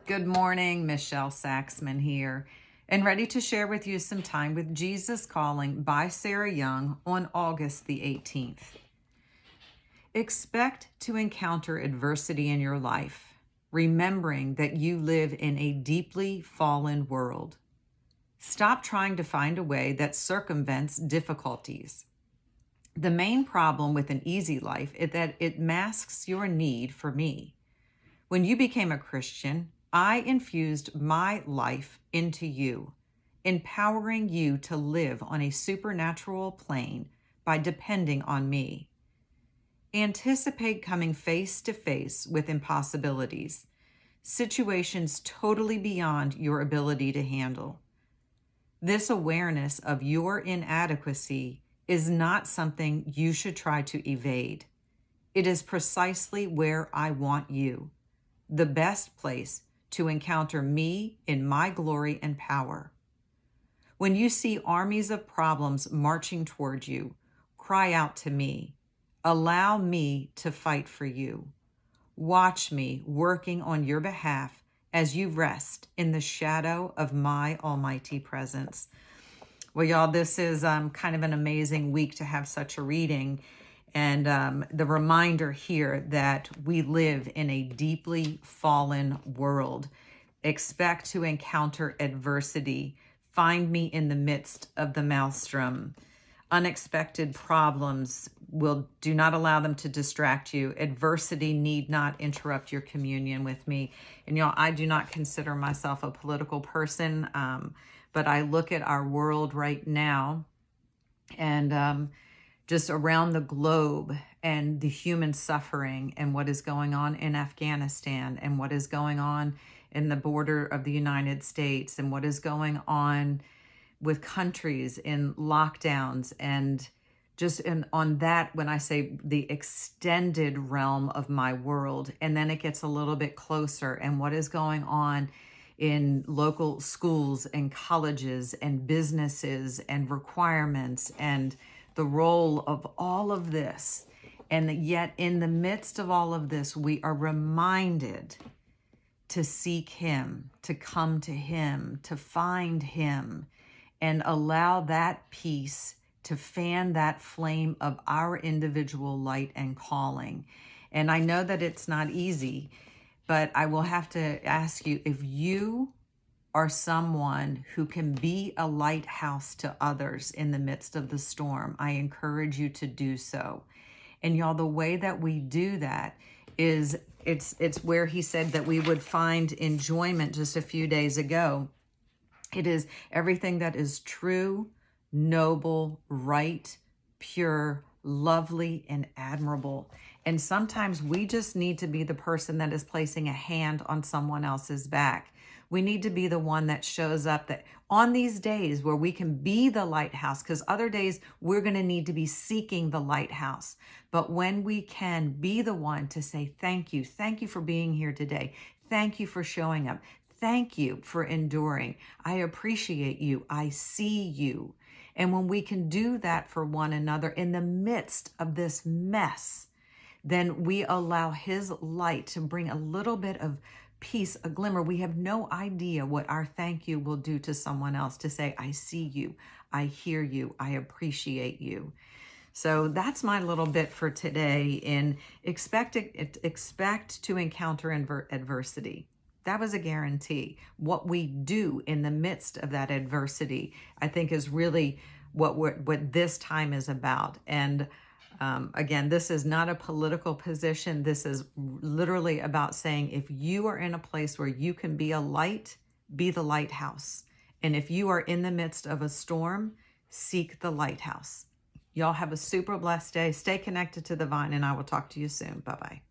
Good morning, Michelle Saxman here, and ready to share with you some time with Jesus Calling by Sarah Young on August the 18th. Expect to encounter adversity in your life, remembering that you live in a deeply fallen world. Stop trying to find a way that circumvents difficulties. The main problem with an easy life is that it masks your need for me. When you became a Christian, I infused my life into you, empowering you to live on a supernatural plane by depending on me. Anticipate coming face to face with impossibilities, situations totally beyond your ability to handle. This awareness of your inadequacy is not something you should try to evade. It is precisely where I want you, the best place to encounter me in my glory and power. When you see armies of problems marching toward you, cry out to me. Allow me to fight for you. Watch me working on your behalf as you rest in the shadow of my almighty presence. Well, y'all, this is kind of an amazing week to have such a reading. And the reminder here that we live in a deeply fallen world. Expect to encounter adversity. Find me in the midst of the maelstrom. Unexpected problems do not allow them to distract you. Adversity need not interrupt your communion with me. And y'all, I do not consider myself a political person, but I look at our world right now and just around the globe and the human suffering and what is going on in Afghanistan and what is going on in the border of the United States and what is going on with countries in lockdowns and just on that, when I say the extended realm of my world, and then it gets a little bit closer and what is going on in local schools and colleges and businesses and requirements and the role of all of this. And yet in the midst of all of this, we are reminded to seek him, to come to him, to find him, and allow that peace to fan that flame of our individual light and calling. And I know that it's not easy, but I will have to ask you, if you are someone who can be a lighthouse to others in the midst of the storm, I encourage you to do so. And y'all, the way that we do that is it's where he said that we would find enjoyment just a few days ago. It is everything that is true, noble, right, pure, lovely, and admirable. And sometimes we just need to be the person that is placing a hand on someone else's back. We need to be the one that shows up that on these days where we can be the lighthouse, because other days we're going to need to be seeking the lighthouse. But when we can be the one to say, thank you for being here today. Thank you for showing up. Thank you for enduring. I appreciate you. I see you. And when we can do that for one another in the midst of this mess, then we allow his light to bring a little bit of peace, a glimmer. We have no idea what our thank you will do to someone else, to say, I see you, I hear you, I appreciate you. So that's my little bit for today in expect to encounter adversity. That was a guarantee. What we do in the midst of that adversity, I think, is really what this time is about. And again, this is not a political position. This is literally about saying, if you are in a place where you can be a light, be the lighthouse. And if you are in the midst of a storm, seek the lighthouse. Y'all have a super blessed day. Stay connected to the vine, and I will talk to you soon. Bye-bye.